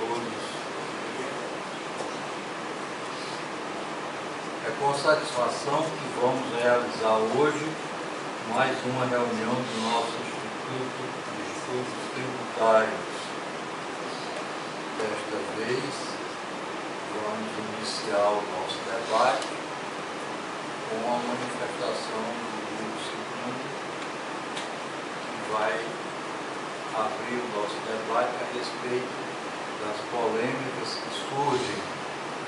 todos. É com satisfação que vamos realizar hoje mais uma reunião do nosso Instituto de Estudos Tributários. Desta vez, vamos iniciar o nosso debate com a manifestação do grupo segundo, que vai abrir o nosso debate a respeito das polêmicas que surgem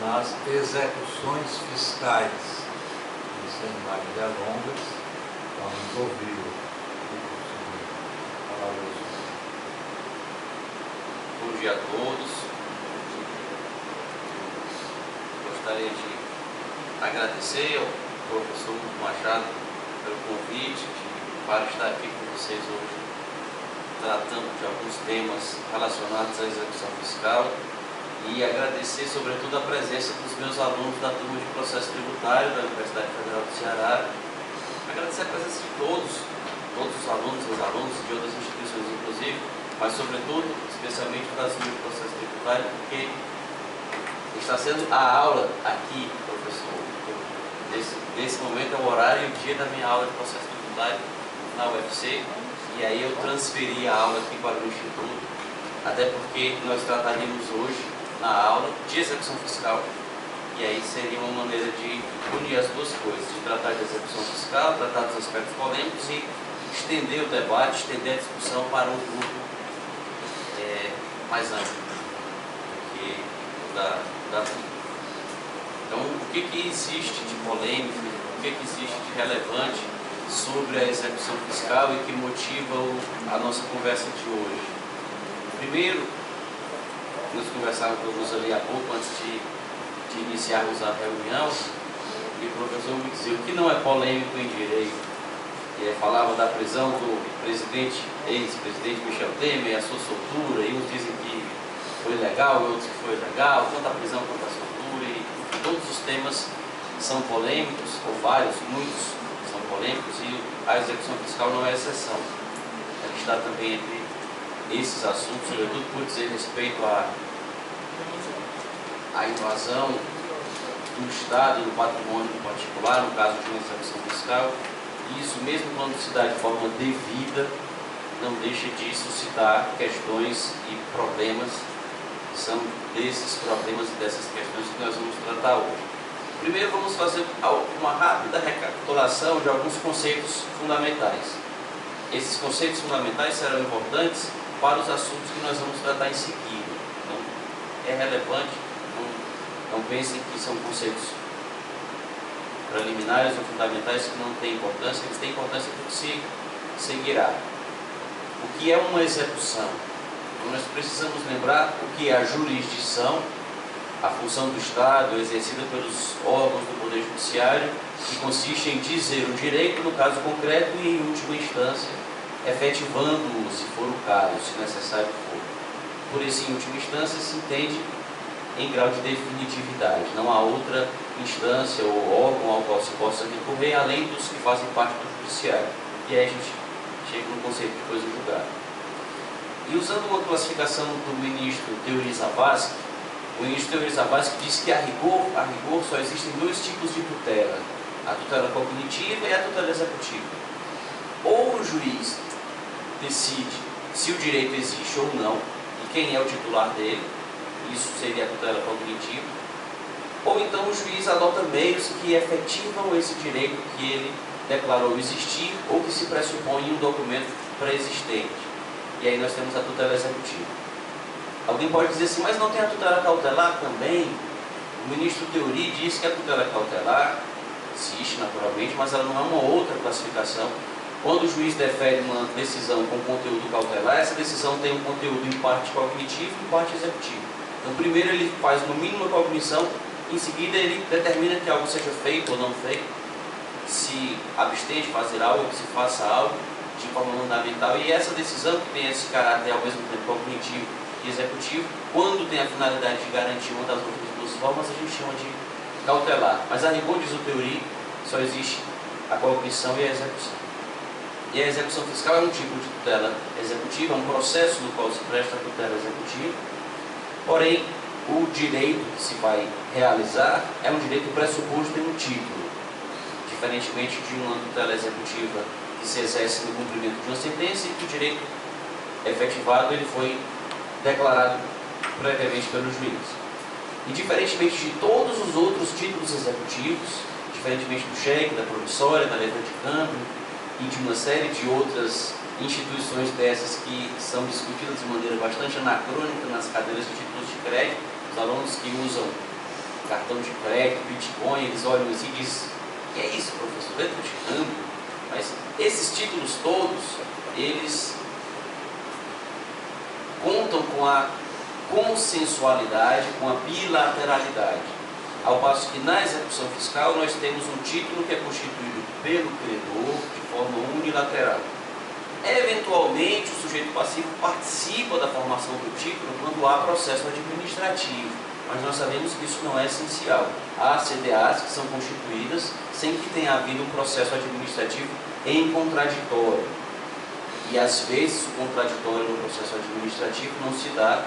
nas execuções fiscais. E sem mais delongas, vamos ouvir o grupo segundo. Bom dia a todos. Gostaria de agradecer ao professor Machado pelo convite para estar aqui com vocês hoje, tratando de alguns temas relacionados à execução fiscal, e agradecer sobretudo a presença dos meus alunos da turma de processo tributário da Universidade Federal do Ceará. Agradecer a presença de todos os alunos, os alunos de outras instituições inclusive, mas sobretudo, especialmente das turmas de processo tributário, porque está sendo a aula aqui, professor. Nesse momento é o horário e o dia da minha aula de processo tributário na UFC, e aí eu transferi a aula aqui para o Instituto, até porque nós trataríamos hoje na aula de execução fiscal, e aí seria uma maneira de unir as duas coisas, de tratar de execução fiscal, tratar dos aspectos polêmicos e estender o debate, estender a discussão para um grupo mais amplo que da turma. Então, o que existe de polêmico, o que existe de relevante sobre a execução fiscal e que motiva a nossa conversa de hoje? Primeiro, nós conversávamos ali há pouco, antes de iniciarmos a reunião, e o professor me dizia o que não é polêmico em direito. Falava da prisão do ex-presidente Michel Temer, a sua soltura, e uns dizem que foi legal, outros que foi legal, tanto a prisão quanto a soltura, e todos os temas são polêmicos, ou vários, muitos são polêmicos, e a execução fiscal não é exceção. Ela está também entre esses assuntos, sobretudo por dizer respeito à invasão do Estado no patrimônio particular, no caso de uma execução fiscal. E isso, mesmo quando se dá de forma devida, não deixa de suscitar questões e problemas. São desses problemas e dessas questões que nós vamos tratar hoje. Primeiro, vamos fazer uma rápida recapitulação de alguns conceitos fundamentais. Esses conceitos fundamentais serão importantes para os assuntos que nós vamos tratar em seguida. Então, é relevante, não pensem que são conceitos preliminares ou fundamentais que não têm importância, eles têm importância porque se seguirá. O que é uma execução? Então, nós precisamos lembrar o que é a jurisdição, a função do Estado exercida pelos órgãos do Poder Judiciário, que consiste em dizer o direito, no caso concreto, e em última instância, efetivando-o, se for o caso, se necessário for. Por isso, em última instância, se entende em grau de definitividade. Não há outra instância ou órgão ao qual se possa recorrer, além dos que fazem parte do judiciário. E aí a gente chega no conceito de coisa julgada. E usando uma classificação do ministro Teori Zavascki, o ministro Teori Zavascki diz que a rigor só existem dois tipos de tutela: a tutela cognitiva e a tutela executiva. Ou o juiz decide se o direito existe ou não, e quem é o titular dele, isso seria a tutela cognitiva, ou então o juiz adota meios que efetivam esse direito que ele declarou existir ou que se pressupõe em um documento pré-existente. E aí nós temos a tutela executiva. Alguém pode dizer assim, mas não tem a tutela cautelar também? O ministro Teori diz que a tutela cautelar existe naturalmente, mas ela não é uma outra classificação. Quando o juiz defere uma decisão com conteúdo cautelar, essa decisão tem um conteúdo em parte cognitivo e em parte executivo. Então, primeiro ele faz uma mínima cognição, em seguida ele determina que algo seja feito ou não feito, se abstém de fazer algo, que se faça algo de forma fundamental. E essa decisão, que tem esse caráter ao mesmo tempo cognitivo e executivo, quando tem a finalidade de garantir uma das outras duas formas, a gente chama de cautelar. Mas a rigor, diz o Teori, só existe a cognição e a execução. E a execução fiscal é um tipo de tutela executiva, é um processo no qual se presta a tutela executiva. Porém, o direito que se vai realizar é um direito pressuposto em um título, diferentemente de uma tutela executiva que se exerce no cumprimento de uma sentença e que o direito efetivado ele foi declarado previamente pelo juiz. E diferentemente de todos os outros títulos executivos, diferentemente do cheque, da promissória, da letra de câmbio e de uma série de outras instituições dessas que são discutidas de maneira bastante anacrônica nas cadeiras de títulos de crédito, os alunos que usam cartão de crédito, Bitcoin, eles olham assim e dizem: que é isso, professor? Letra de câmbio? Mas esses títulos todos, eles contam com a consensualidade, com a bilateralidade. Ao passo que na execução fiscal nós temos um título que é constituído pelo credor de forma unilateral. Eventualmente o sujeito passivo participa da formação do título quando há processo administrativo, mas nós sabemos que isso não é essencial. Há CDAs que são constituídas sem que tenha havido um processo administrativo em contraditório. E às vezes o contraditório no processo administrativo não se dá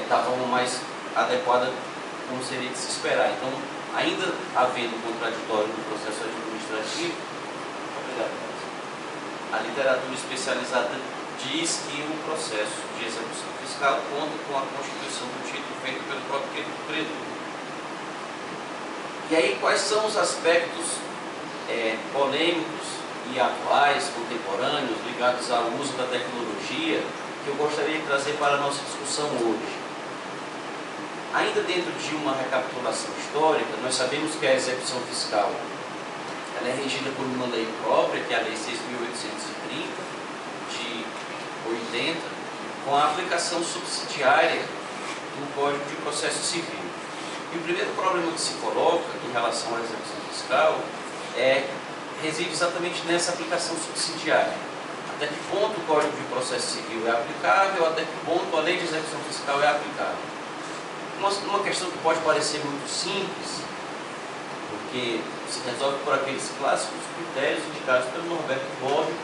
da forma mais adequada como seria de se esperar. Então, ainda havendo contraditório no processo administrativo, a literatura especializada diz que o processo de execução fiscal conta com a constituição do título feito pelo próprio credor. E aí, quais são os aspectos polêmicos e atuais, contemporâneos, ligados ao uso da tecnologia, que eu gostaria de trazer para a nossa discussão hoje? Ainda dentro de uma recapitulação histórica, nós sabemos que a execução fiscal ela é regida por uma lei própria, que é a Lei 6.830, de 80, com a aplicação subsidiária do Código de Processo Civil. E o primeiro problema que se coloca em relação à execução fiscal reside exatamente nessa aplicação subsidiária. Até que ponto o Código de Processo Civil é aplicável, até que ponto a Lei de Execução Fiscal é aplicável. Uma questão que pode parecer muito simples, porque se resolve por aqueles clássicos critérios indicados pelo Norberto Bobbio,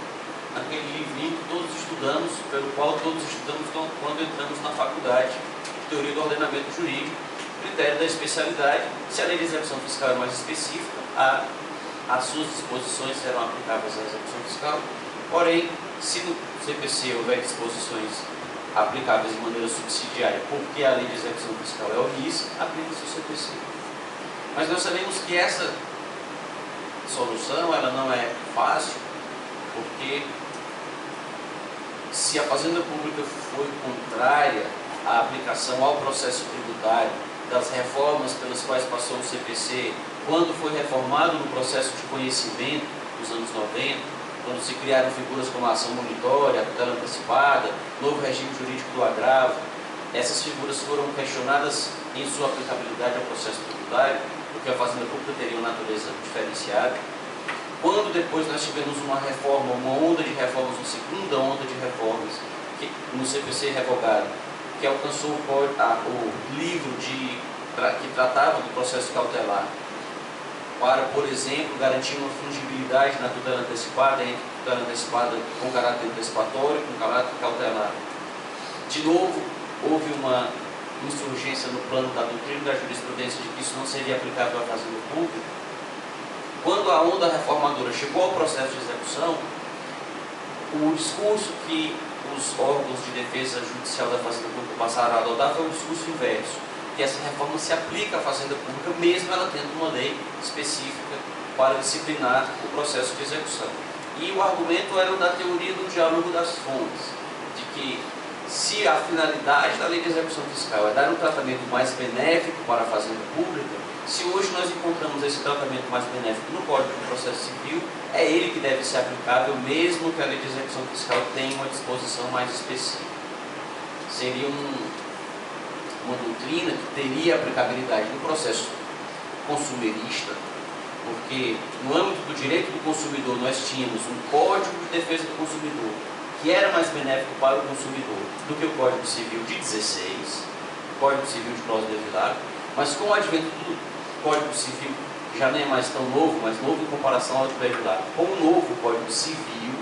naquele livrinho que todos estudamos, pelo qual todos estudamos quando entramos na faculdade de Teoria do Ordenamento Jurídico, critério da especialidade. Se a Lei de Execução Fiscal é mais específica, as suas disposições serão aplicáveis à execução fiscal. Porém, se no CPC houver disposições aplicáveis de maneira subsidiária, porque a Lei de Execução Fiscal é omissa, aplica-se o CPC. Mas nós sabemos que essa solução ela não é fácil, porque se a Fazenda Pública foi contrária à aplicação ao processo tributário das reformas pelas quais passou o CPC, quando foi reformado no processo de conhecimento dos anos 90, quando se criaram figuras como a ação monitória, a tutela antecipada, novo regime jurídico do agravo, essas figuras foram questionadas em sua aplicabilidade ao processo tributário, porque a Fazenda Pública teria uma natureza diferenciada. Quando depois nós tivemos uma reforma, uma onda de reformas, uma segunda onda de reformas, no CPC revogado, que alcançou o livro que tratava do processo cautelar, para, por exemplo, garantir uma fungibilidade na tutela antecipada, entre tutela antecipada com caráter antecipatório e com caráter cautelar. De novo, houve uma insurgência no plano da doutrina e da jurisprudência de que isso não seria aplicável à Fazenda Pública. Quando a onda reformadora chegou ao processo de execução, o discurso que os órgãos de defesa judicial da Fazenda Pública passaram a adotar foi o discurso inverso, que essa reforma se aplica à Fazenda Pública, mesmo ela tendo uma lei específica para disciplinar o processo de execução. E o argumento era o da teoria do diálogo das fontes, de que se a finalidade da Lei de Execução Fiscal é dar um tratamento mais benéfico para a Fazenda Pública, se hoje nós encontramos esse tratamento mais benéfico no Código de Processo Civil, é ele que deve ser aplicável, mesmo que a Lei de Execução Fiscal tenha uma disposição mais específica. Seria uma doutrina que teria aplicabilidade no processo consumerista, porque no âmbito do direito do consumidor nós tínhamos um Código de Defesa do Consumidor que era mais benéfico para o consumidor do que o Código Civil de 16, o Código Civil de Cláusula de Evitável, mas com o advento do Código Civil, que já nem é mais tão novo, mas novo em comparação ao de pré-jubilado, com o novo Código Civil,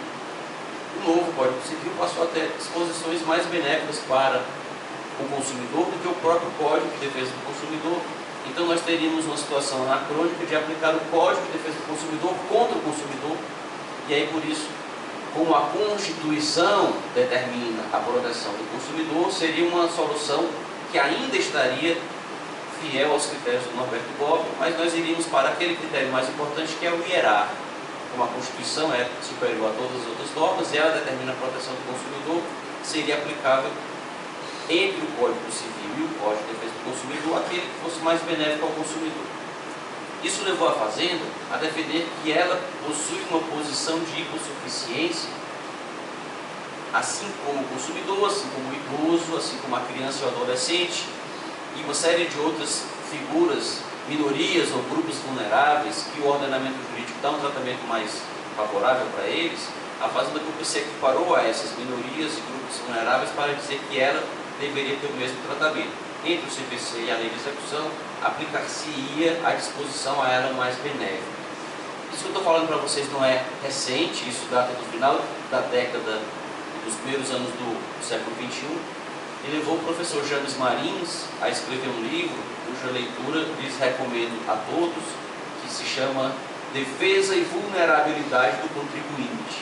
o novo Código Civil passou a ter disposições mais benéficas para o consumidor do que o próprio Código de Defesa do Consumidor. Então nós teríamos uma situação anacrônica de aplicar o Código de Defesa do Consumidor contra o consumidor, e aí por isso, como a Constituição determina a proteção do consumidor, seria uma solução que ainda estaria fiel aos critérios do Norberto Bobbio, mas nós iríamos para aquele critério mais importante, que é o hierárquico. Como a Constituição é superior a todas as outras normas e ela determina a proteção do consumidor, seria aplicável entre o Código Civil e o Código de Defesa do Consumidor aquele que fosse mais benéfico ao consumidor. Isso levou a Fazenda a defender que ela possui uma posição de hipossuficiência, assim como o consumidor, assim como o idoso, assim como a criança e o adolescente, e uma série de outras figuras, minorias ou grupos vulneráveis, que o ordenamento jurídico dá um tratamento mais favorável para eles. A Fazenda Pública se equiparou a essas minorias e grupos vulneráveis para dizer que ela deveria ter o mesmo tratamento. Entre o CPC e a lei de execução, aplicar-se-ia a disposição a ela mais benéfica. Isso que eu estou falando para vocês não é recente, isso data do final da década, dos primeiros anos do século XXI, e levou o professor James Marins a escrever um livro, cuja leitura lhes recomendo a todos, que se chama Defesa e Vulnerabilidade do Contribuinte.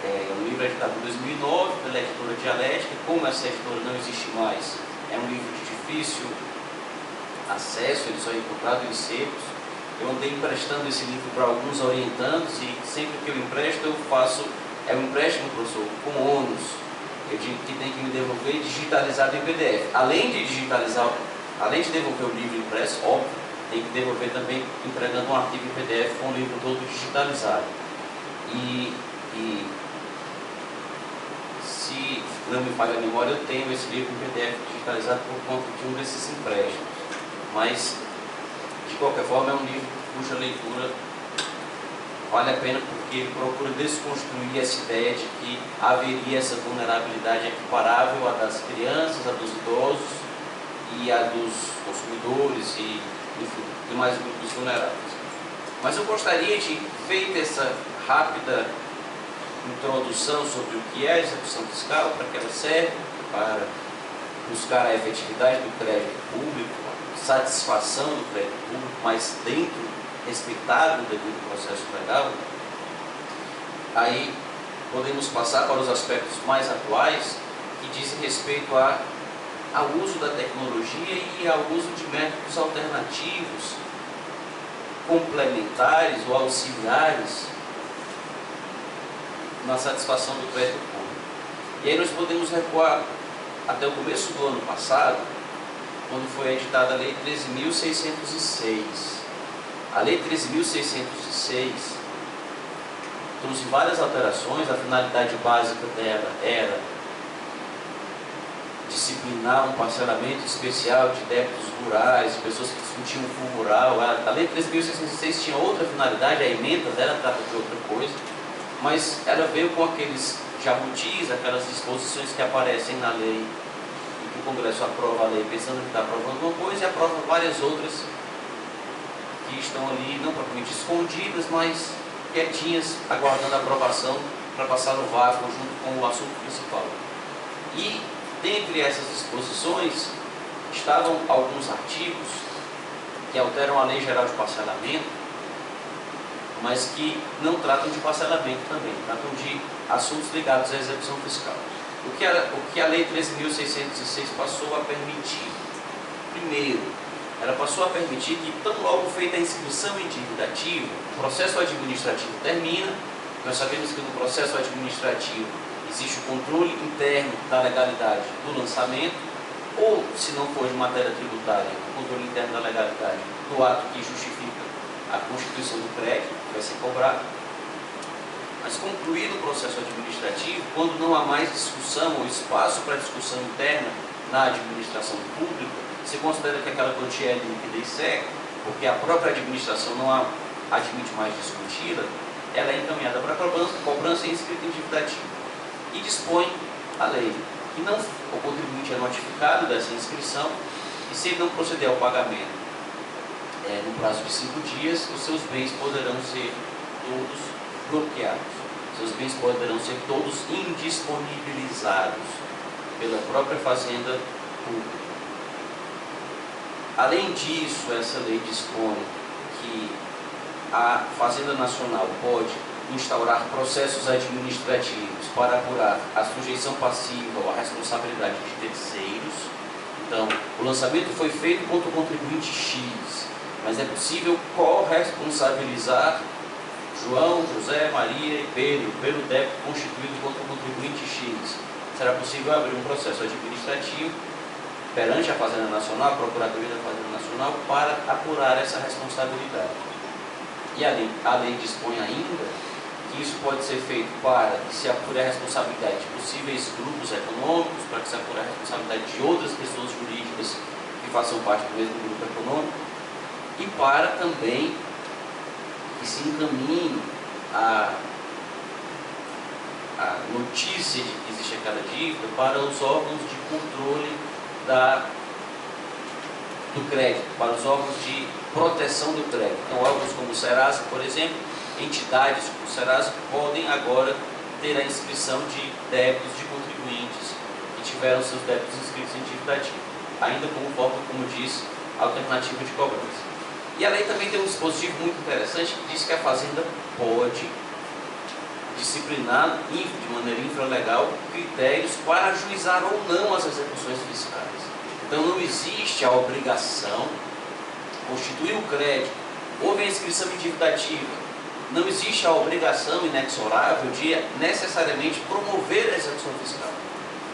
O livro é editado em 2009 pela editora Dialética. Como essa editora não existe mais, é um livro de difícil acesso, ele só é encontrado em secos. Eu andei emprestando esse livro para alguns orientandos e sempre que eu empresto, eu faço, é um empréstimo, professor, com ônus. Eu digo que tem que me devolver digitalizado em PDF. Além de digitalizar, além de devolver o livro impresso, óbvio, tem que devolver também entregando um arquivo em PDF com o livro todo digitalizado. E se não me falha a memória, eu tenho esse livro em PDF digitalizado por conta de um desses empréstimos. Mas, de qualquer forma, é um livro cuja leitura vale a pena, porque ele procura desconstruir essa ideia de que haveria essa vulnerabilidade equiparável à das crianças, à dos idosos e à dos consumidores e, enfim, demais grupos vulneráveis. Mas eu gostaria de, feita essa rápida introdução sobre o que é a execução fiscal, para que ela serve, para buscar a efetividade do crédito público, a satisfação do crédito público, mas dentro, respeitado o devido processo legal, aí podemos passar para os aspectos mais atuais, que dizem respeito ao uso da tecnologia e ao uso de métodos alternativos, complementares ou auxiliares na satisfação do crédito público. E aí nós podemos recuar até o começo do ano passado, quando foi editada a Lei 13.606. A Lei 13.606 trouxe várias alterações. A finalidade básica dela era disciplinar um parcelamento especial de débitos rurais, de pessoas que discutiam o fundo rural. A Lei 13.606 tinha outra finalidade, a emenda dela trata de outra coisa, mas ela veio com aqueles jabutis, aquelas disposições que aparecem na lei, e que o Congresso aprova a lei pensando que está aprovando uma coisa e aprova várias outras que estão ali, não propriamente escondidas, mas quietinhas, aguardando a aprovação para passar no vácuo junto com o assunto principal. E, dentre essas disposições, estavam alguns artigos que alteram a Lei Geral de Parcelamento, mas que não tratam de parcelamento também, tratam de assuntos ligados à execução fiscal. O que a Lei 13.606 passou a permitir? Primeiro, ela passou a permitir que, tão logo feita a inscrição em dívida ativa, o processo administrativo termina. Nós sabemos que no processo administrativo existe o controle interno da legalidade do lançamento, ou, se não for de matéria tributária, o controle interno da legalidade do ato que justifica a constituição do crédito, que vai ser cobrado. Mas concluído o processo administrativo, quando não há mais discussão ou espaço para discussão interna na administração pública, se considera que aquela quantia é líquida e seca, porque a própria administração não a admite mais discutida, ela é encaminhada para a cobrança e inscrita em dívida ativa. E dispõe a lei que o contribuinte é notificado dessa inscrição e, se ele não proceder ao pagamento no prazo de 5 dias, os seus bens poderão ser todos bloqueados. Seus bens poderão ser todos indisponibilizados pela própria Fazenda público. Além disso, essa lei dispõe que a Fazenda Nacional pode instaurar processos administrativos para apurar a sujeição passiva ou a responsabilidade de terceiros. Então, o lançamento foi feito contra o contribuinte X, mas é possível corresponsabilizar João, José, Maria e Pedro pelo débito constituído contra o contribuinte X. Será possível abrir um processo administrativo perante a Fazenda Nacional, a Procuradoria da Fazenda Nacional, para apurar essa responsabilidade. E a lei dispõe ainda que isso pode ser feito para que se apure a responsabilidade de possíveis grupos econômicos, para que se apure a responsabilidade de outras pessoas jurídicas que façam parte do mesmo grupo econômico, e para também que se encaminhe a notícia de que existe aquela dívida para os órgãos de controle do crédito, para os órgãos de proteção do crédito. Então, órgãos como o Serasa, por exemplo, entidades como o Serasa podem agora ter a inscrição de débitos de contribuintes que tiveram seus débitos inscritos em dívida ativa, ainda como forma, como diz, alternativa de cobrança. E a lei também tem um dispositivo muito interessante que diz que a Fazenda pode disciplinar de maneira infralegal critérios para ajuizar ou não as execuções fiscais. Então não existe a obrigação, constituir o crédito, houve a inscrição em dívida ativa, não existe a obrigação inexorável de necessariamente promover a execução fiscal.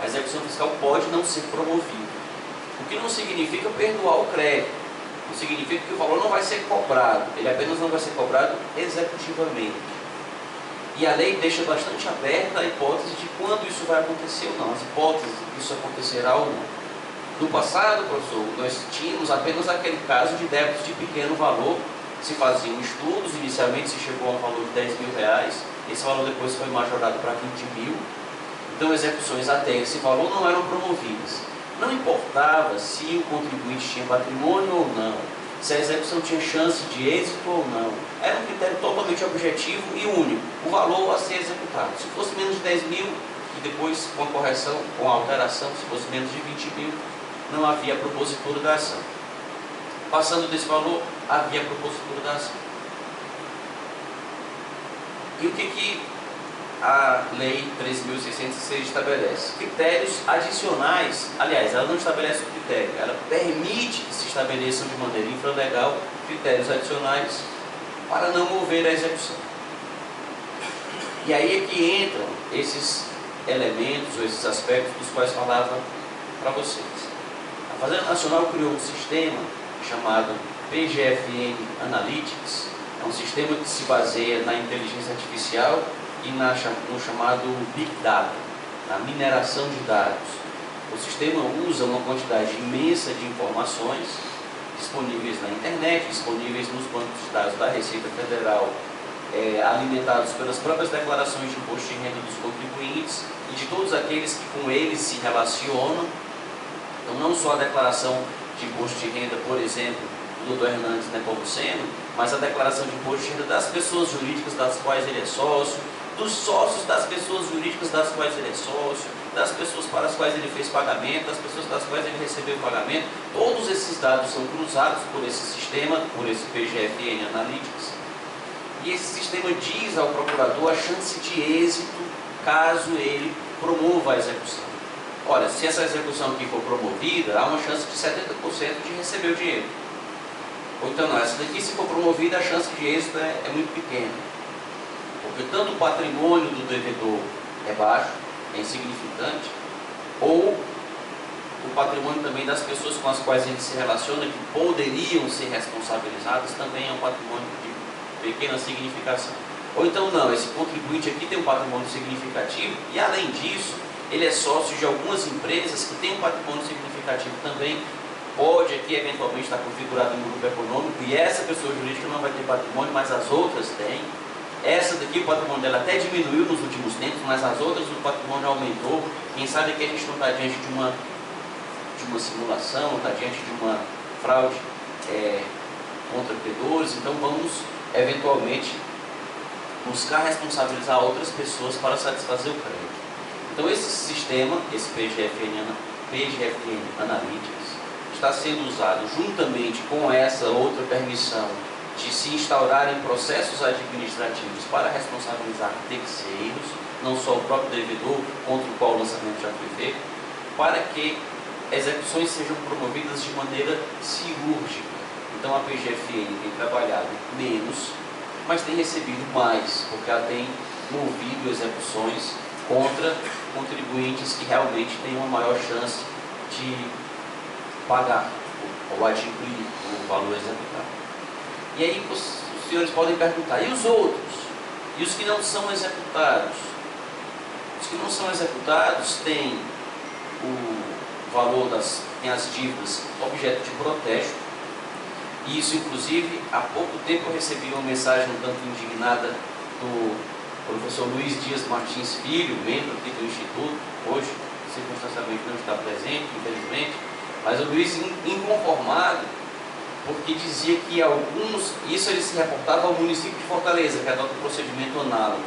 A execução fiscal pode não ser promovida, o que não significa perdoar o crédito, não significa que o valor não vai ser cobrado, ele apenas não vai ser cobrado executivamente. E a lei deixa bastante aberta a hipótese de quando isso vai acontecer ou não, as hipóteses de que isso acontecerá ou não. No passado, professor, nós tínhamos apenas aquele caso de débitos de pequeno valor, se faziam estudos, inicialmente se chegou a um valor de 10 mil reais, esse valor depois foi majorado para 20 mil, então execuções até esse valor não eram promovidas. Não importava se o contribuinte tinha patrimônio ou não, se a execução tinha chance de êxito ou não, era um critério totalmente objetivo e único, o valor a ser executado. Se fosse menos de 10 mil, e depois com a correção, com a alteração, se fosse menos de 20 mil, não havia propositura da ação. Passando desse valor, havia propositura da ação. E o que a Lei 13.606 estabelece? Critérios adicionais. Aliás, ela não estabelece o critério, ela permite que se estabeleçam de maneira infralegal critérios adicionais para não mover a execução. E aí é que entram esses elementos ou esses aspectos dos quais falava para vocês. A Fazenda Nacional criou um sistema chamado PGFN Analytics, é um sistema que se baseia na inteligência artificial e no chamado Big Data, na mineração de dados. O sistema usa uma quantidade imensa de informações disponíveis na internet, disponíveis nos bancos de dados da Receita Federal, alimentados pelas próprias declarações de imposto de renda dos contribuintes e de todos aqueles que com eles se relacionam. Então, não só a declaração de imposto de renda, por exemplo, do Dr. Hernandes Nepomuceno, mas a declaração de imposto de renda das pessoas jurídicas das quais ele é sócio, dos sócios das pessoas jurídicas das quais ele é sócio, das pessoas para as quais ele fez pagamento, das pessoas das quais ele recebeu pagamento. Todos esses dados são cruzados por esse sistema, por esse PGFN Analytics, e esse sistema diz ao procurador a chance de êxito caso ele promova a execução. Olha, se essa execução aqui for promovida, há uma chance de 70% de receber o dinheiro. Ou então não, essa daqui se for promovida, a chance de êxito é muito pequena. Porque tanto o patrimônio do devedor é baixo, é insignificante, ou o patrimônio também das pessoas com as quais ele se relaciona, que poderiam ser responsabilizadas, também é um patrimônio de pequena significação. Ou então não, esse contribuinte aqui tem um patrimônio significativo e além disso, ele é sócio de algumas empresas que têm um patrimônio significativo também, pode aqui eventualmente estar configurado em um grupo econômico e essa pessoa jurídica não vai ter patrimônio, mas as outras têm. Essa daqui, o patrimônio dela até diminuiu nos últimos tempos, mas as outras o patrimônio aumentou. Quem sabe que a gente não está diante de uma simulação, está diante de uma fraude contra credores, então vamos eventualmente buscar responsabilizar outras pessoas para satisfazer o crédito. Então esse sistema, esse PGFN PGFN Analytics, está sendo usado juntamente com essa outra permissão de se instaurarem processos administrativos para responsabilizar terceiros, não só o próprio devedor contra o qual o lançamento já foi feito, para que execuções sejam promovidas de maneira cirúrgica. Então a PGFN tem trabalhado menos, mas tem recebido mais, porque ela tem movido execuções contra contribuintes que realmente têm uma maior chance de pagar ou adquirir o valor executado. E aí os senhores podem perguntar, e os outros? E os que não são executados? Os que não são executados têm o valor tem as dívidas objeto de protesto. E isso, inclusive, há pouco tempo eu recebi uma mensagem um tanto indignada do professor Luiz Dias Martins Filho, membro aqui do Instituto, hoje circunstancialmente não está presente, infelizmente, mas o Luiz inconformado, porque dizia que alguns, isso ele se reportava ao município de Fortaleza, que adota um procedimento análogo,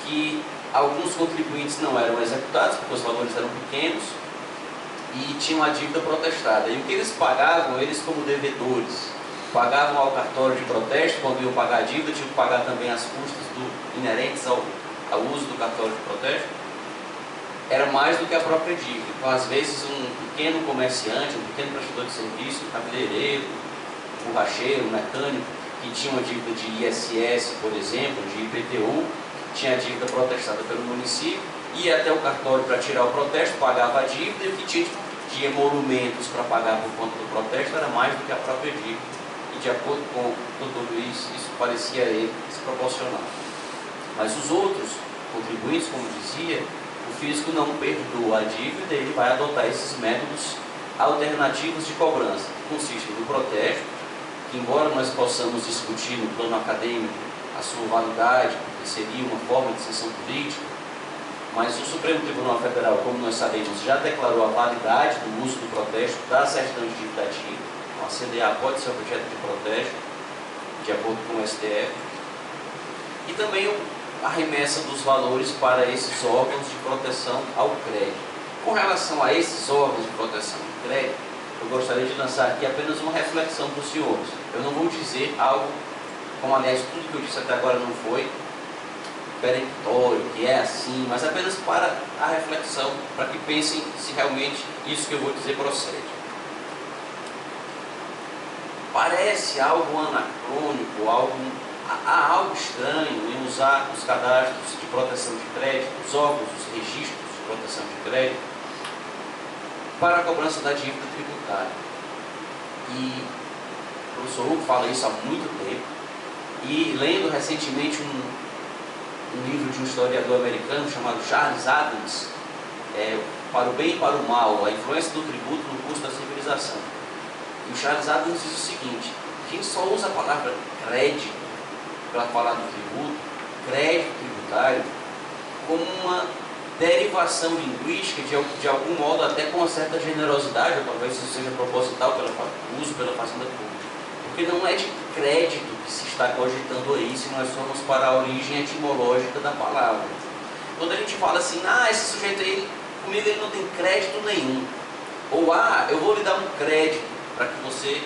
que alguns contribuintes não eram executados, porque os valores eram pequenos, e tinham a dívida protestada. E o que eles pagavam, eles como devedores, pagavam ao cartório de protesto, quando iam pagar a dívida, tinham que pagar também as custas inerentes ao uso do cartório de protesto, era mais do que a própria dívida. Então, às vezes, um pequeno comerciante, um pequeno prestador de serviço, um cabeleireiro, um borracheiro, um mecânico, que tinha uma dívida de ISS, por exemplo, de IPTU, tinha a dívida protestada pelo município, ia até o cartório para tirar o protesto, pagava a dívida, e o que tinha de emolumentos para pagar por conta do protesto era mais do que a própria dívida. E, de acordo com o Dr. Luiz, isso parecia a ele desproporcional. Mas os outros contribuintes, como dizia, o fisco não perdoa a dívida, ele vai adotar esses métodos alternativos de cobrança, que consistem no protesto, que embora nós possamos discutir no plano acadêmico a sua validade, porque seria uma forma de sanção política, mas o Supremo Tribunal Federal, como nós sabemos, já declarou a validade do uso do protesto da certidão de dívida ativa. Então, a CDA pode ser objeto de protesto, de acordo com o STF. E também a remessa dos valores para esses órgãos de proteção ao crédito. Com relação a esses órgãos de proteção ao crédito, eu gostaria de lançar aqui apenas uma reflexão para os senhores. Eu não vou dizer algo, como aliás tudo que eu disse até agora não foi, peremptório, que é assim, mas apenas para a reflexão, para que pensem se realmente isso que eu vou dizer procede. Parece algo anacrônico, há algo estranho em usar os cadastros de proteção de crédito, os órgãos, os registros de proteção de crédito, para a cobrança da dívida tributária. E o professor Hugo fala isso há muito tempo, e lendo recentemente um livro de um historiador americano chamado Charles Adams, Para o Bem e para o Mal, a influência do tributo no curso da civilização. E o Charles Adams diz o seguinte: a gente só usa a palavra crédito para falar do tributo, crédito tributário, como uma derivação linguística, de algum modo até com uma certa generosidade, ou talvez isso seja proposital pelo uso pela fazenda pública. Porque não é de crédito que se está cogitando aí, se nós formos para a origem etimológica da palavra. Quando a gente fala assim, esse sujeito aí, comigo ele não tem crédito nenhum. Ou, eu vou lhe dar um crédito para que você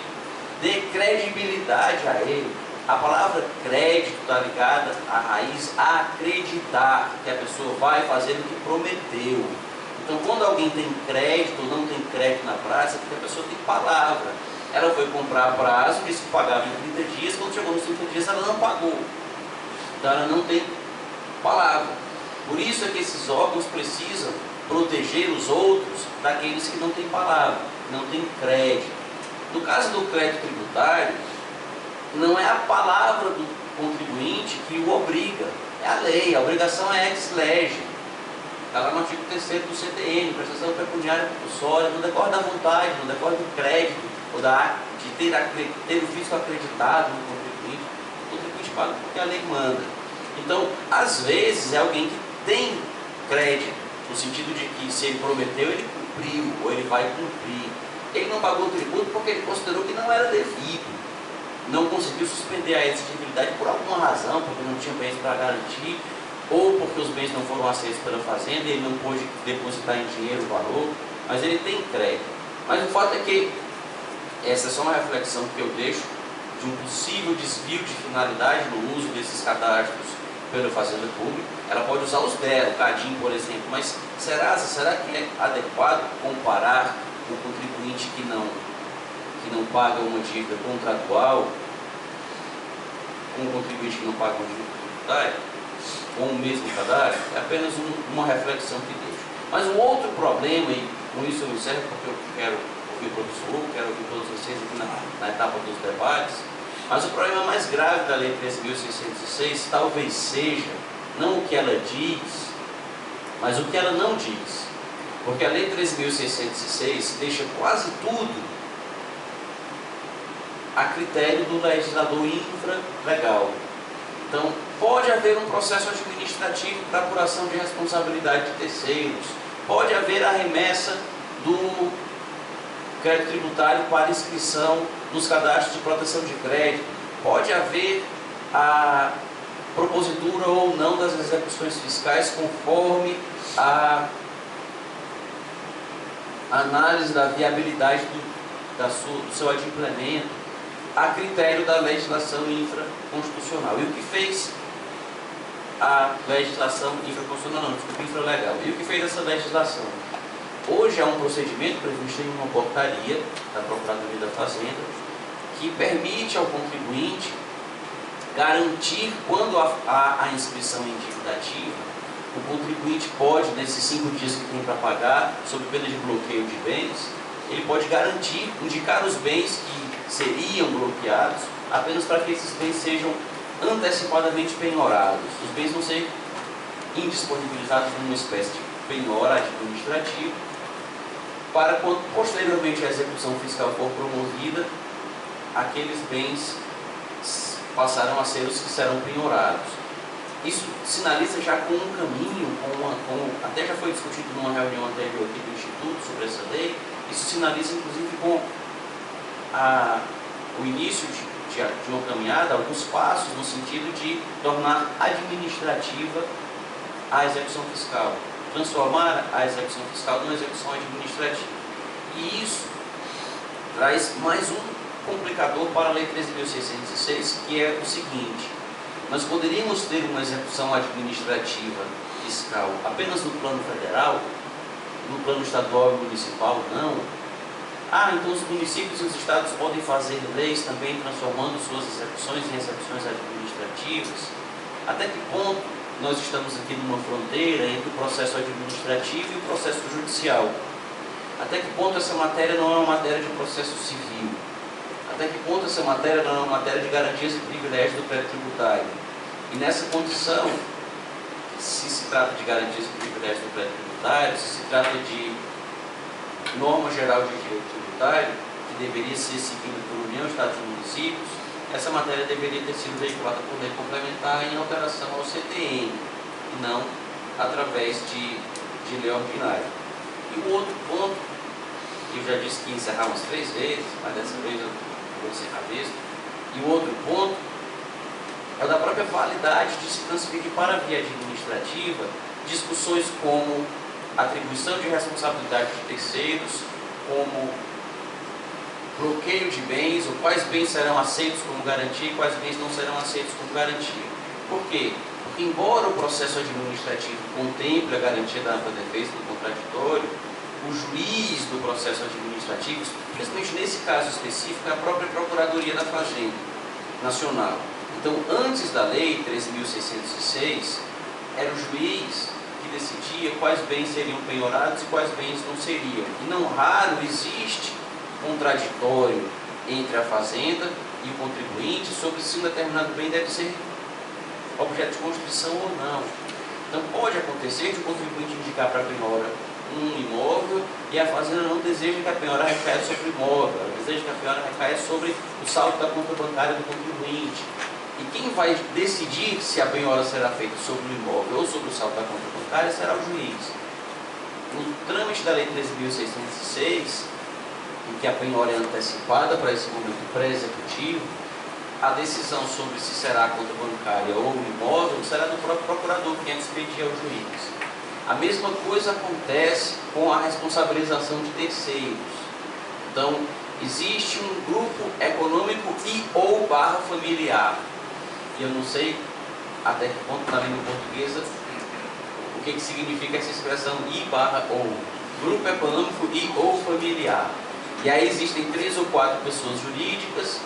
dê credibilidade a ele. A palavra crédito está ligada à raiz acreditar, que a pessoa vai fazer o que prometeu. Então, quando alguém tem crédito ou não tem crédito na prática, é porque a pessoa tem palavra. Ela foi comprar a prazo, disse que pagava em 30 dias, quando chegou nos 30 dias ela não pagou. Então ela não tem palavra. Por isso é que esses órgãos precisam proteger os outros daqueles que não têm palavra, não têm crédito. No caso do crédito tributário, não é a palavra do contribuinte que o obriga, é a lei, a obrigação é ex lege. Está lá no artigo 3º do CTN, prestação pecuniária compulsória, não decorre da vontade, não decorre do crédito, ou de ter o fisco acreditado no contribuinte. O contribuinte paga porque a lei manda. Então, às vezes, é alguém que tem crédito, no sentido de que se ele prometeu, ele cumpriu, ou ele vai cumprir. Ele não pagou o tributo porque ele considerou que não era devido. Não conseguiu suspender a exigibilidade por alguma razão, porque não tinha bens para garantir, ou porque os bens não foram aceitos pela fazenda e ele não pôde depositar em dinheiro o valor. mas ele tem crédito. Mas o fato é que essa é só uma reflexão que eu deixo de um possível desvio de finalidade no uso desses cadastros pela Fazenda Pública. Ela pode usar os dela, o CADIM, por exemplo, mas será que é adequado comparar o contribuinte que não paga uma dívida contratual com o contribuinte que não paga uma dívida tributária, com o mesmo cadastro? É apenas uma reflexão que deixo. Mas um outro problema, e com isso eu encerro porque eu quero ouvir o professor Hugo, quero ouvir todos vocês aqui na etapa dos debates, mas o problema mais grave da Lei 13.606 talvez seja não o que ela diz, mas o que ela não diz. Porque a Lei 13.606 deixa quase tudo a critério do legislador infralegal. Então, pode haver um processo administrativo para apuração de responsabilidade de terceiros, pode haver a remessa do crédito tributário para inscrição nos cadastros de proteção de crédito, pode haver a propositura ou não das execuções fiscais conforme a análise da viabilidade do seu adimplemento a critério da legislação infraconstitucional. E o que fez a legislação infralegal? E o que fez essa legislação? Hoje há um procedimento previsto em uma portaria da Procuradoria da Fazenda que permite ao contribuinte garantir, quando há a inscrição em dívida ativa, o contribuinte pode, nesses 5 dias que tem para pagar, sob pena de bloqueio de bens, ele pode garantir, indicar os bens que seriam bloqueados, apenas para que esses bens sejam antecipadamente penhorados. Os bens vão ser indisponibilizados numa espécie de penhora administrativa, para quando posteriormente a execução fiscal for promovida, aqueles bens passarão a ser os que serão penhorados. Isso sinaliza já com um caminho, até já foi discutido numa reunião anterior aqui do Instituto sobre essa lei, isso sinaliza inclusive com o início de uma caminhada, alguns passos no sentido de tornar administrativa a execução fiscal, transformar a execução fiscal numa execução administrativa. E isso traz mais um complicador para a Lei 13.606, que é o seguinte: nós poderíamos ter uma execução administrativa fiscal apenas no plano federal, no plano estadual e municipal não. Então os municípios e os estados podem fazer leis também transformando suas execuções em execuções administrativas. Até que ponto nós estamos aqui numa fronteira entre o processo administrativo e o processo judicial? Até que ponto essa matéria não é uma matéria de processo civil? Até que ponto essa matéria não é uma matéria de garantias e privilégios do crédito tributário? E nessa condição, se trata de garantias e privilégios do crédito tributário, se trata de norma geral de direito tributário, que deveria ser seguida por União, Estados e municípios, essa matéria deveria ter sido veiculada por lei complementar em alteração ao CTN, e não através de lei ordinária. E o outro ponto, que eu já disse que ia encerrar umas 3 vezes, mas dessa vez eu vou encerrar mesmo, e o outro ponto é o da própria validade de se transferir para a via administrativa discussões como atribuição de responsabilidade de terceiros, como bloqueio de bens, ou quais bens serão aceitos como garantia e quais bens não serão aceitos como garantia. Por quê? Porque embora o processo administrativo contemple a garantia da ampla defesa do contraditório, o juiz do processo administrativo, principalmente nesse caso específico, é a própria Procuradoria da Fazenda Nacional. Então, antes da Lei 13.606, era o juiz que decidia quais bens seriam penhorados e quais bens não seriam. E não raro existe contraditório entre a Fazenda e o contribuinte sobre se um determinado bem deve ser objeto de constituição ou não. Então, pode acontecer de o contribuinte indicar para a penhora um imóvel e a Fazenda não deseja que a penhora recaia sobre o imóvel, ela deseja que a penhora recaia sobre o saldo da conta bancária do contribuinte. E quem vai decidir se a penhora será feita sobre o imóvel ou sobre o saldo da conta bancária será o juiz. No trâmite da Lei 13.606, em que a penhora é antecipada para esse momento pré-executivo, a decisão sobre se será a conta bancária ou o imóvel será do próprio procurador, que é expedir ao juiz. A mesma coisa acontece com a responsabilização de terceiros. Então, existe um grupo econômico e ou barra familiar. E eu não sei até que ponto na língua portuguesa o que significa essa expressão e barra ou. Grupo econômico e ou familiar. E aí existem 3 ou 4 pessoas jurídicas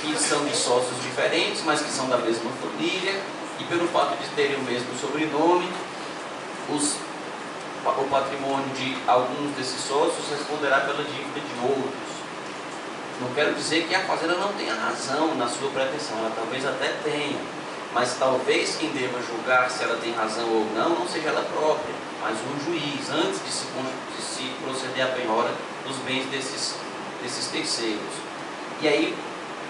que são de sócios diferentes, mas que são da mesma família, e pelo fato de terem o mesmo sobrenome, o patrimônio de alguns desses sócios responderá pela dívida de outros. Não quero dizer que a fazenda não tenha razão na sua pretensão, ela talvez até tenha, mas talvez quem deva julgar se ela tem razão ou não seja ela própria, mas um juiz, antes de se proceder à penhora dos bens desses terceiros. E aí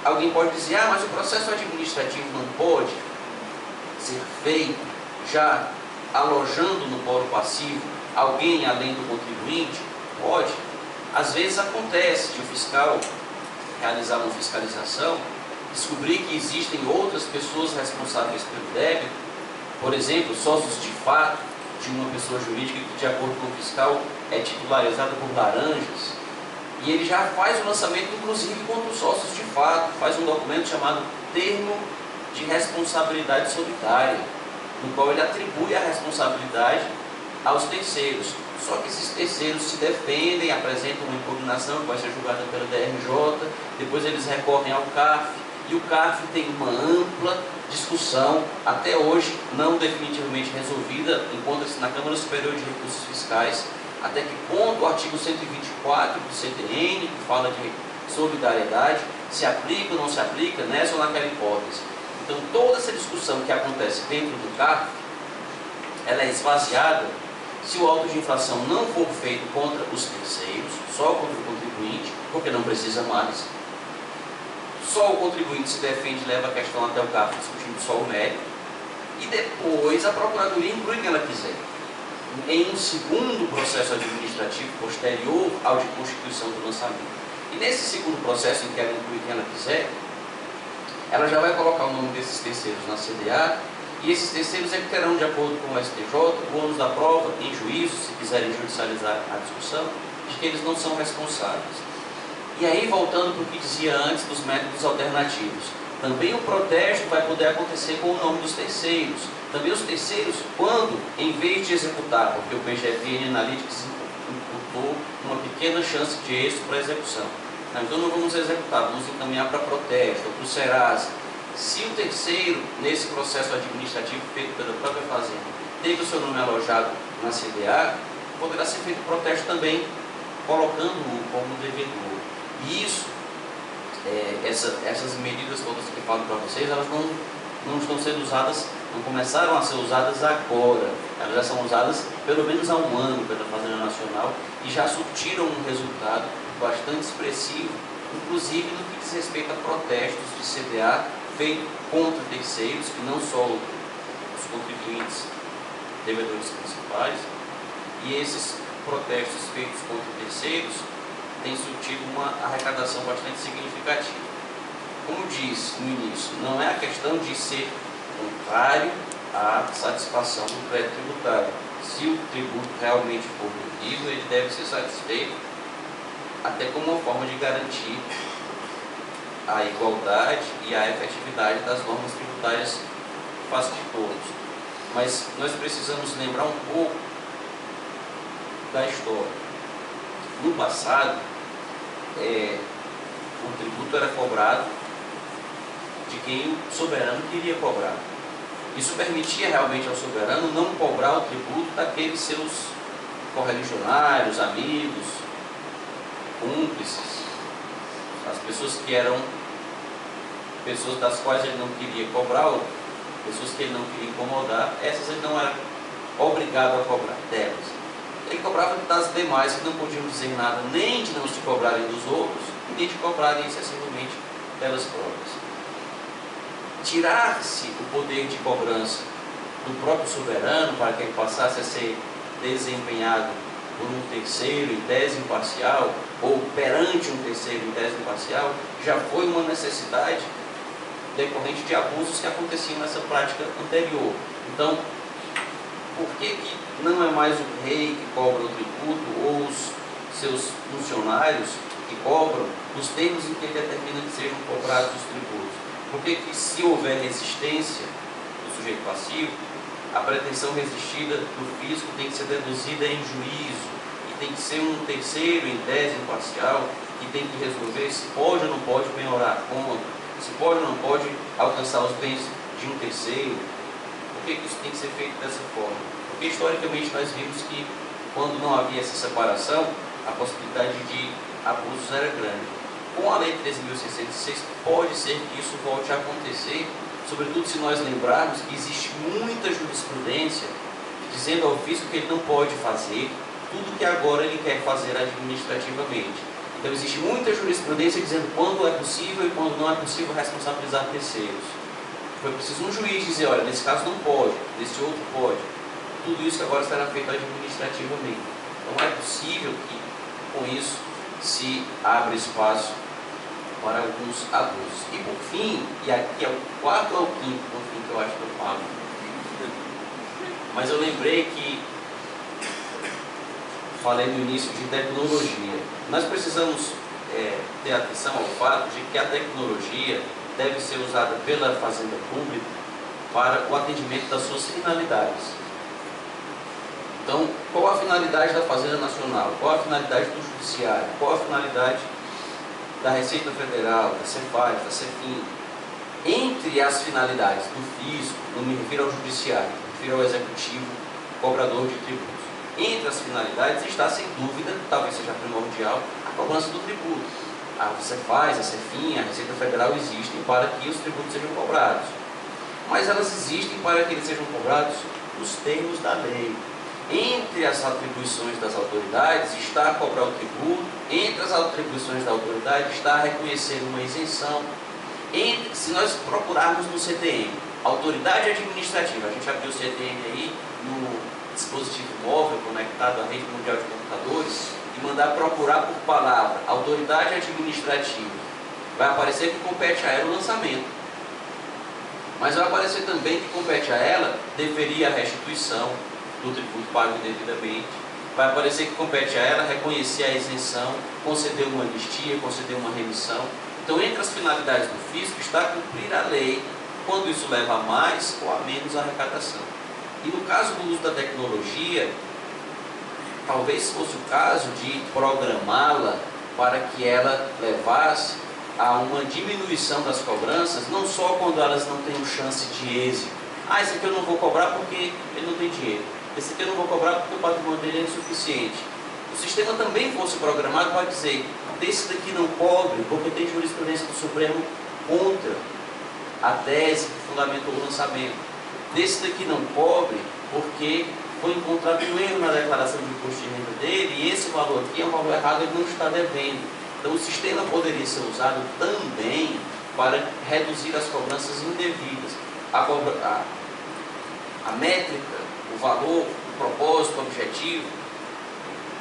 alguém pode dizer, mas o processo administrativo não pode ser feito já alojando no polo passivo alguém além do contribuinte? Pode. Às vezes acontece de o fiscal realizar uma fiscalização, descobrir que existem outras pessoas responsáveis pelo débito, por exemplo, sócios de fato de uma pessoa jurídica que, de acordo com o fiscal, é titularizada por laranjas, e ele já faz o lançamento, inclusive, contra os sócios de fato, faz um documento chamado Termo de Responsabilidade Solidária, no qual ele atribui a responsabilidade aos terceiros. Só que esses terceiros se defendem, apresentam uma impugnação que vai ser julgada pela DRJ, depois eles recorrem ao CARF, e o CARF tem uma ampla discussão, até hoje não definitivamente resolvida, encontra-se na Câmara Superior de Recursos Fiscais, até que ponto o artigo 124 do CTN, que fala de solidariedade, se aplica ou não se aplica nessa ou naquela hipótese. Então toda essa discussão que acontece dentro do CARF, ela é esvaziada se o auto de infração não for feito contra os terceiros, só contra o contribuinte, porque não precisa mais. Só o contribuinte se defende e leva a questão até o CARF discutindo só o mérito, e depois a Procuradoria inclui quem ela quiser. Em um segundo processo administrativo posterior ao de constituição do lançamento. E nesse segundo processo em que ela inclui quem ela quiser, ela já vai colocar o nome desses terceiros na CDA, e esses terceiros é que terão, de acordo com o STJ, o ônus da prova em juízo, se quiserem judicializar a discussão, de que eles não são responsáveis. E aí, voltando para o que dizia antes dos métodos alternativos, também o protesto vai poder acontecer com o nome dos terceiros. Também os terceiros, quando, em vez de executar, porque o PGFN Analytics imputou uma pequena chance de êxito para a execução. Então não vamos executar, vamos encaminhar para protesto, ou para o Serasa. Se o terceiro, nesse processo administrativo feito pela própria Fazenda, teve o seu nome alojado na CDA, poderá ser feito protesto também, colocando-o como devedor. E isso, essas medidas todas que eu falo para vocês, elas não estão sendo usadas, não começaram a ser usadas agora. Elas já são usadas pelo menos há um ano pela Fazenda Nacional e já surtiram um resultado bastante expressivo, inclusive no que diz respeito a protestos de CDA feito contra terceiros, que não só os contribuintes devedores principais, e esses protestos feitos contra terceiros têm surtido uma arrecadação bastante significativa. Como disse no início, não é a questão de ser contrário à satisfação do crédito tributário. Se o tributo realmente for devido, ele deve ser satisfeito até como uma forma de garantir a igualdade e a efetividade das normas tributárias que fazem de todos. Mas nós precisamos lembrar um pouco da história. No passado, o tributo era cobrado de quem o soberano queria cobrar. Isso permitia realmente ao soberano não cobrar o tributo daqueles seus correligionários, amigos, cúmplices, as pessoas que eram pessoas das quais ele não queria cobrar, ou pessoas que ele não queria incomodar, essas ele não era obrigado a cobrar delas. Ele cobrava das demais que não podiam dizer nada nem de não se cobrarem dos outros, nem de cobrarem excessivamente delas próprias. Tirar-se o poder de cobrança do próprio soberano para que ele passasse a ser desempenhado por um terceiro em tese imparcial, ou perante um terceiro em tese imparcial, já foi uma necessidade decorrente de abusos que aconteciam nessa prática anterior. Então, por que não é mais o rei que cobra o tributo ou os seus funcionários que cobram os termos em que ele determina que sejam cobrados os tributos? Por que se houver resistência do sujeito passivo, a pretensão resistida do fisco tem que ser deduzida em juízo e tem que ser um terceiro em tese imparcial que tem que resolver se pode ou não pode penhorar a conta, se pode ou não pode alcançar os bens de um terceiro? Por que isso tem que ser feito dessa forma? Porque historicamente nós vimos que quando não havia essa separação, a possibilidade de abusos era grande. Com a Lei 13.606 pode ser que isso volte a acontecer, sobretudo se nós lembrarmos que existe muita jurisprudência dizendo ao fisco que ele não pode fazer tudo que agora ele quer fazer administrativamente. Então existe muita jurisprudência dizendo quando é possível e quando não é possível responsabilizar terceiros. Foi preciso um juiz dizer, olha, nesse caso não pode, nesse outro pode. Tudo isso que agora será feito administrativamente. Então é possível que com isso se abra espaço para alguns abusos. E por fim, e aqui é o quarto ou o quinto, por fim, que eu acho que eu falo, mas eu lembrei que falei no início de tecnologia. Nós precisamos ter atenção ao fato de que a tecnologia deve ser usada pela Fazenda Pública para o atendimento das suas finalidades. Então, qual a finalidade da Fazenda Nacional? Qual a finalidade do Judiciário? Qual a finalidade da Receita Federal, da Cefaz, da Cefim? Entre as finalidades do fisco, não me refiro ao Judiciário, me refiro ao Executivo, cobrador de tributos. Entre as finalidades está, sem dúvida, talvez seja primordial, a cobrança do tributo. A Cefaz, a Cefim, a Receita Federal existem para que os tributos sejam cobrados. Mas elas existem para que eles sejam cobrados nos termos da lei. Entre as atribuições das autoridades está cobrar o tributo, entre as atribuições da autoridade está reconhecer uma isenção. Se nós procurarmos no CTM, autoridade administrativa, a gente abriu o CTM aí no dispositivo móvel conectado à rede mundial de computadores e mandar procurar por palavra autoridade administrativa, vai aparecer que compete a ela o lançamento, mas vai aparecer também que compete a ela deferir a restituição do tributo pago indevidamente, vai aparecer que compete a ela reconhecer a isenção, conceder uma anistia, conceder uma remissão. Então, entre as finalidades do fisco está cumprir a lei, quando isso leva a mais ou a menos arrecadação. E no caso do uso da tecnologia, talvez fosse o caso de programá-la para que ela levasse a uma diminuição das cobranças, não só quando elas não têm chance de êxito. Ah, esse aqui eu não vou cobrar porque ele não tem dinheiro. Esse aqui eu não vou cobrar porque o patrimônio dele é insuficiente. O sistema também fosse programado para dizer, desse daqui não cobre, porque tem jurisprudência do Supremo contra a tese que fundamentou o lançamento. Desse daqui não cobre, porque foi encontrado um erro na declaração de imposto de renda dele, e esse valor aqui é um valor errado, ele não está devendo. Então o sistema poderia ser usado também para reduzir as cobranças indevidas. A métrica, o valor, o propósito, o objetivo,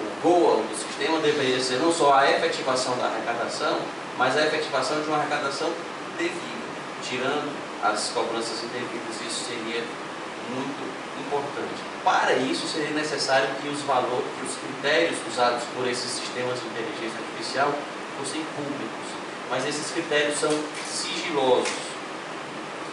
o goal do sistema deveria ser não só a efetivação da arrecadação, mas a efetivação de uma arrecadação devida, tirando as cobranças indevidas. Isso seria muito importante. Para isso seria necessário que os valores, que os critérios usados por esses sistemas de inteligência artificial fossem públicos, mas esses critérios são sigilosos.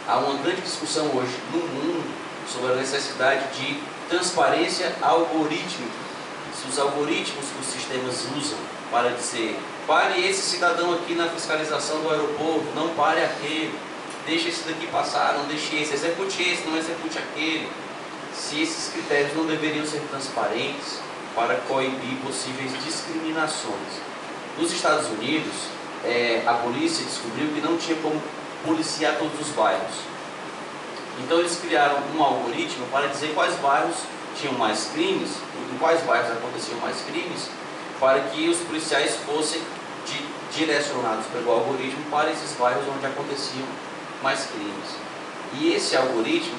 Há uma grande discussão hoje no mundo sobre a necessidade de transparência algorítmica. Se os algoritmos que os sistemas usam para dizer, pare esse cidadão aqui na fiscalização do aeroporto, não pare aquele, deixe esse daqui passar, não deixe esse, não execute aquele. Se esses critérios não deveriam ser transparentes para coibir possíveis discriminações. Nos Estados Unidos, a polícia descobriu que não tinha como policiar todos os bairros. Então eles criaram um algoritmo para dizer quais bairros tinham mais crimes, em quais bairros aconteciam mais crimes, para que os policiais fossem direcionados pelo algoritmo para esses bairros onde aconteciam mais crimes. E esse algoritmo